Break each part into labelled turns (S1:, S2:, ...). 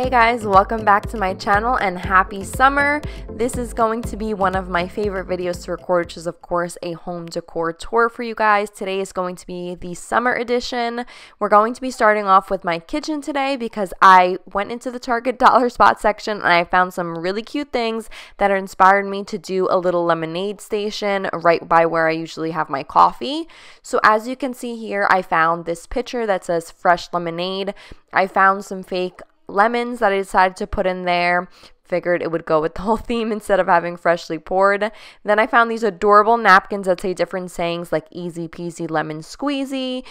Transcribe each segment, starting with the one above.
S1: Hey guys, welcome back to my channel and happy summer. This is going to be one of my favorite videos to record, which is of course a home decor tour for you guys. Today is going to be the summer edition. We're going to be starting off with my kitchen today because I went into the Target dollar spot section and I found some really cute things that inspired me to do a little lemonade station right by where I usually have my coffee. So as you can see here, I found this picture that says fresh lemonade. I found some fake lemons that I decided to put in there. Figured it would go with the whole theme instead of having freshly poured. Then I found these adorable napkins that say different sayings like easy peasy lemon squeezy,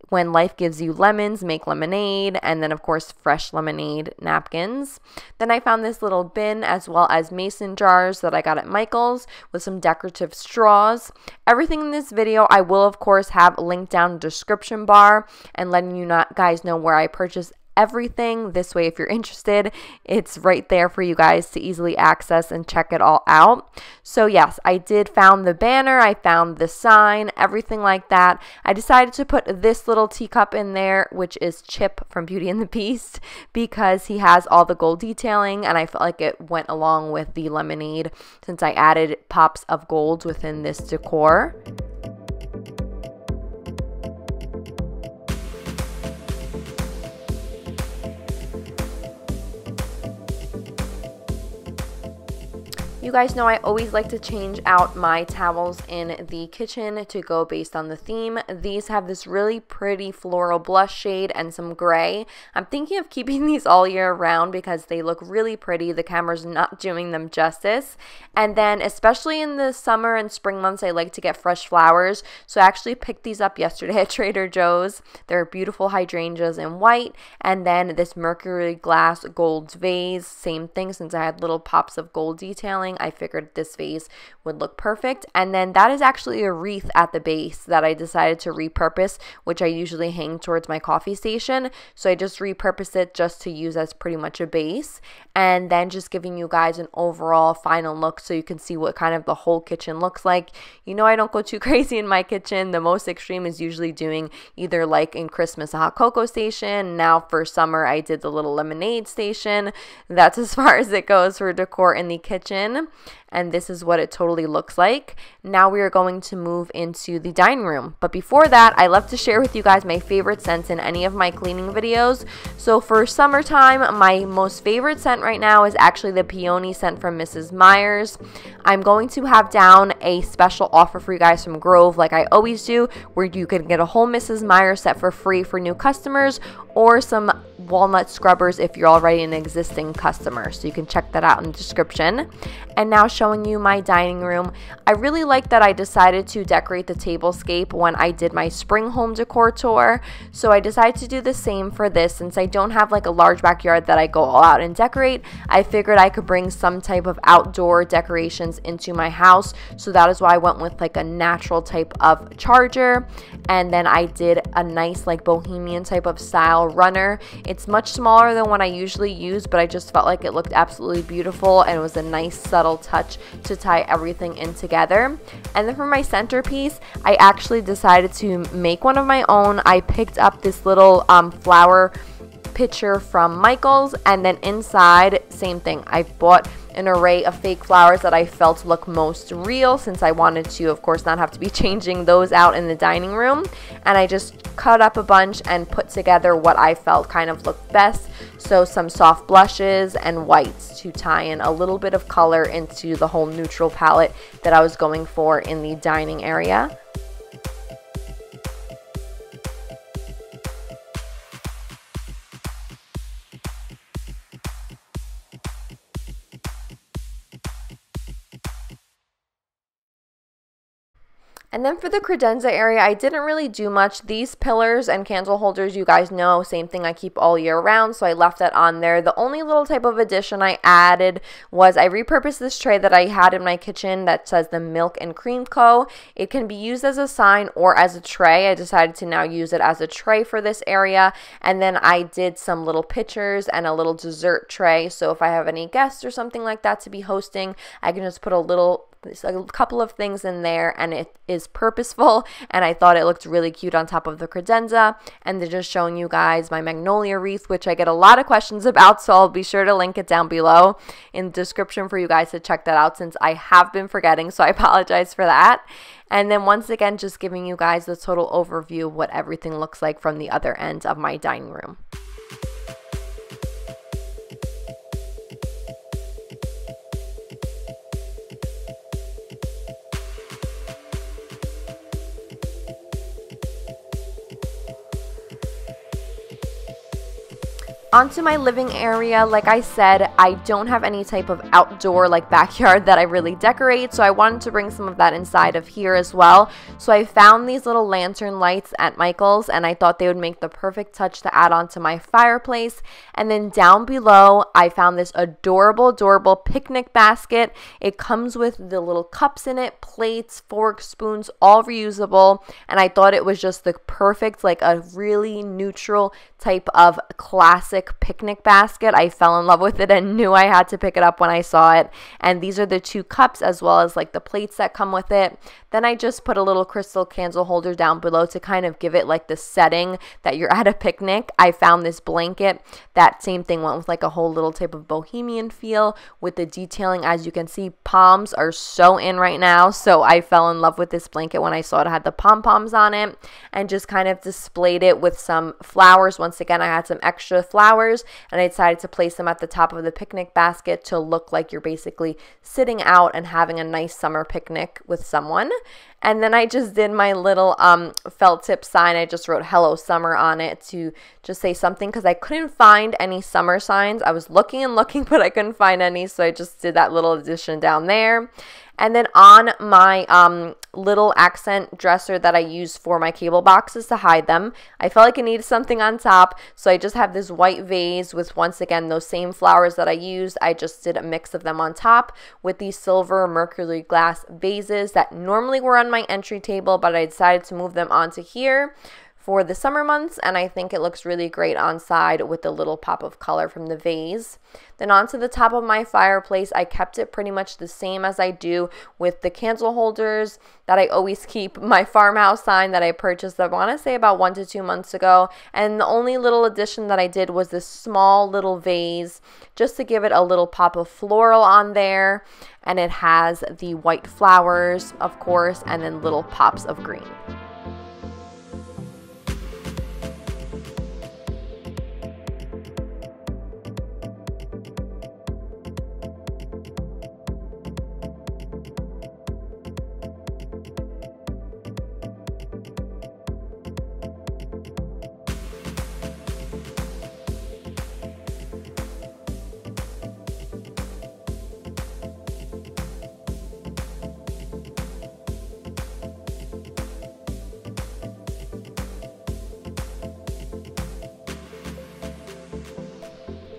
S1: when life gives you lemons, make lemonade, and then of course fresh lemonade napkins. Then I found this little bin as well as mason jars that I got at Michael's with some decorative straws. Everything in this video I will of course have linked down in the description bar and letting you guys know where I purchased everything. This way, if you're interested, it's right there for you guys to easily access and check it all out. So yes, I did found the banner, I found the sign, everything like that. I decided to put this little teacup in there, which is Chip from Beauty and the Beast, because he has all the gold detailing and I felt like it went along with the lemonade since I added pops of gold within this decor. You guys know I always like to change out my towels in the kitchen to go based on the theme. These have this really pretty floral blush shade and some gray. I'm thinking of keeping these all year round because they look really pretty. The camera's not doing them justice. And then especially in the summer and spring months, I like to get fresh flowers. So I actually picked these up yesterday at Trader Joe's. They're beautiful hydrangeas in white. And then this mercury glass gold vase, same thing since I had little pops of gold detailing. I figured this vase would look perfect. And then that is actually a wreath at the base that I decided to repurpose, which I usually hang towards my coffee station. So I just repurposed it just to use as pretty much a base. And then just giving you guys an overall final look so you can see what kind of the whole kitchen looks like. You know I don't go too crazy in my kitchen. The most extreme is usually doing either like in Christmas a hot cocoa station. Now for summer I did the little lemonade station. That's as far as it goes for decor in the kitchen. And this is what it totally looks like. Now we are going to move into the dining room. But before that, I love to share with you guys my favorite scents in any of my cleaning videos. So for summertime, my most favorite scent right now is actually the peony scent from Mrs. Meyer's. I'm going to have down a special offer for you guys from Grove like I always do, where you can get a whole Mrs. Meyer set for free for new customers or some Walnut Scrubbers if you're already an existing customer. So you can check that out in the description. And now showing you my dining room. I really like that I decided to decorate the tablescape when I did my spring home decor tour. So I decided to do the same for this. Since I don't have like a large backyard that I go all out and decorate, I figured I could bring some type of outdoor decorations into my house. So that is why I went with like a natural type of charger. And then I did a nice like bohemian type of style runner. It's much smaller than what I usually use, but I just felt like it looked absolutely beautiful and it was a nice subtle touch to tie everything in together. And then for my centerpiece, I actually decided to make one of my own. I picked up this little flower pitcher from Michael's, and then inside, same thing. I bought an array of fake flowers that I felt look most real since I wanted to, of course, not have to be changing those out in the dining room. And I just cut up a bunch and put together what I felt kind of looked best. So some soft blushes and whites to tie in a little bit of color into the whole neutral palette that I was going for in the dining area. And then for the credenza area, I didn't really do much. These pillars and candle holders, you guys know, same thing I keep all year round, so I left that on there. The only little type of addition I added was I repurposed this tray that I had in my kitchen that says the Milk and Cream Co. It can be used as a sign or as a tray. I decided to now use it as a tray for this area. And then I did some little pictures and a little dessert tray, so if I have any guests or something like that to be hosting, I can just put a little There's a couple of things in there, and it is purposeful, and I thought it looked really cute on top of the credenza. And they're just showing you guys my magnolia wreath, which I get a lot of questions about, so I'll be sure to link it down below in the description for you guys to check that out, since I have been forgetting, so I apologize for that. And then once again, just giving you guys the total overview of what everything looks like from the other end of my dining room. Onto my living area. Like I said, I don't have any type of outdoor like backyard that I really decorate, so I wanted to bring some of that inside of here as well. So I found these little lantern lights at Michael's, and I thought they would make the perfect touch to add on to my fireplace. And then down below, I found this adorable picnic basket. It comes with the little cups in it, plates, forks, spoons, all reusable, and I thought it was just the perfect, like a really neutral type of classic picnic basket. I fell in love with it and knew I had to pick it up when I saw it. And these are the 2 cups as well as like the plates that come with it. Then I just put a little crystal candle holder down below to kind of give it like the setting that you're at a picnic. I found this blanket. That same thing went with like a whole little type of bohemian feel with the detailing. As you can see, palms are so in right now, so I fell in love with this blanket when I saw it had the pom-poms on it, and just kind of displayed it with some flowers. Once again, I had some extra flowers, and I decided to place them at the top of the picnic basket to look like you're basically sitting out and having a nice summer picnic with someone. And then I just did my little felt tip sign. I just wrote "Hello Summer" on it to just say something, because I couldn't find any summer signs. I was looking and looking, but I couldn't find any, so I just did that little addition down there. And then on my little accent dresser that I use for my cable boxes to hide them, I felt like I needed something on top, so I just have this white vase with, once again, those same flowers that I used. I just did a mix of them on top with these silver mercury glass vases that normally were on my entry table, but I decided to move them onto here for the summer months, and I think it looks really great on side with the little pop of color from the vase. Then onto the top of my fireplace, I kept it pretty much the same as I do with the candle holders that I always keep, my farmhouse sign that I purchased, I want to say about 1 to 2 months ago, and the only little addition that I did was this small little vase just to give it a little pop of floral on there, and it has the white flowers, of course, and then little pops of green.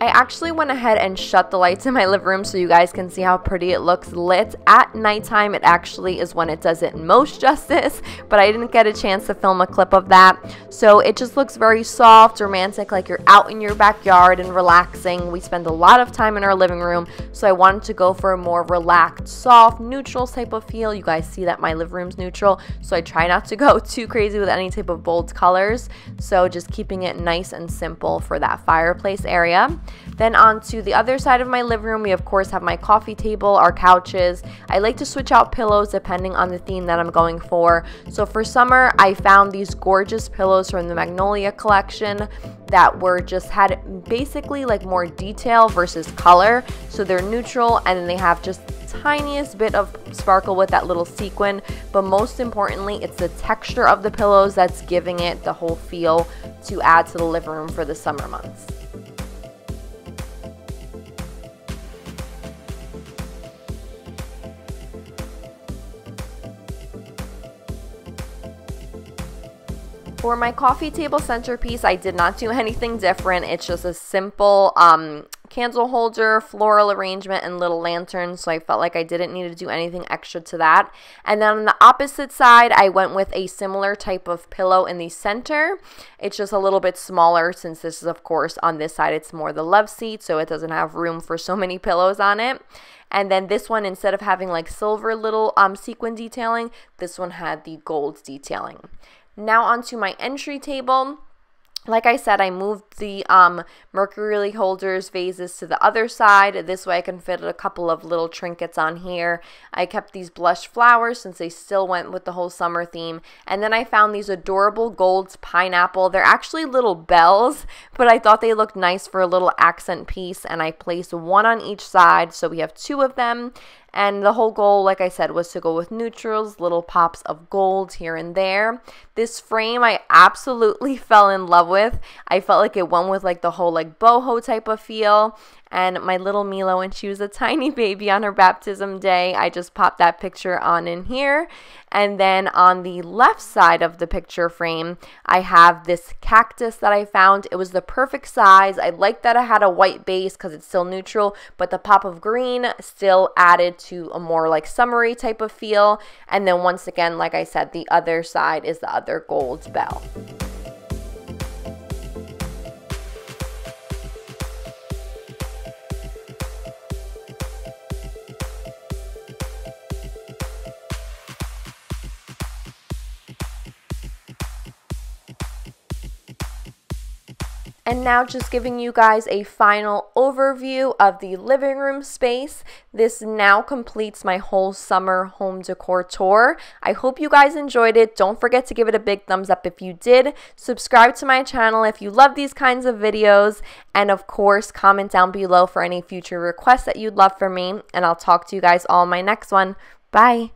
S1: I actually went ahead and shut the lights in my living room so you guys can see how pretty it looks lit. At nighttime, it actually is when it does it most justice, but I didn't get a chance to film a clip of that. So it just looks very soft, romantic, like you're out in your backyard and relaxing. We spend a lot of time in our living room, so I wanted to go for a more relaxed, soft, neutral type of feel. You guys see that my living room's neutral, so I try not to go too crazy with any type of bold colors. So just keeping it nice and simple for that fireplace area. Then onto the other side of my living room, we of course have my coffee table, our couches. I like to switch out pillows depending on the theme that I'm going for. So for summer, I found these gorgeous pillows from the Magnolia collection that were just had basically like more detail versus color. So they're neutral, and then they have just the tiniest bit of sparkle with that little sequin. But most importantly, it's the texture of the pillows that's giving it the whole feel to add to the living room for the summer months. For my coffee table centerpiece, I did not do anything different. It's just a simple candle holder, floral arrangement, and little lanterns, so I felt like I didn't need to do anything extra to that. And then on the opposite side, I went with a similar type of pillow in the center. It's just a little bit smaller since this is, of course, on this side it's more the love seat, so it doesn't have room for so many pillows on it. And then this one, instead of having like silver little sequin detailing, this one had the gold detailing. Now onto my entry table. Like I said, I moved the mercury holders, vases to the other side. This way I can fit a couple of little trinkets on here. I kept these blush flowers since they still went with the whole summer theme. And then I found these adorable gold pineapple. They're actually little bells, but I thought they looked nice for a little accent piece, and I placed one on each side, so we have two of them. And the whole goal, like I said, was to go with neutrals, little pops of gold here and there. This frame I absolutely fell in love with. I felt like it went with like the whole like boho type of feel. And my little Milo, when she was a tiny baby on her baptism day, I just popped that picture on in here. And then on the left side of the picture frame, I have this cactus that I found. It was the perfect size. I like that it had a white base because it's still neutral, but the pop of green still added to a more like summery type of feel. And then once again, like I said, the other side is the other gold bell. And now just giving you guys a final overview of the living room space. This now completes my whole summer home decor tour. I hope you guys enjoyed it. Don't forget to give it a big thumbs up if you did. Subscribe to my channel if you love these kinds of videos. And of course, comment down below for any future requests that you'd love from me. And I'll talk to you guys all in my next one. Bye.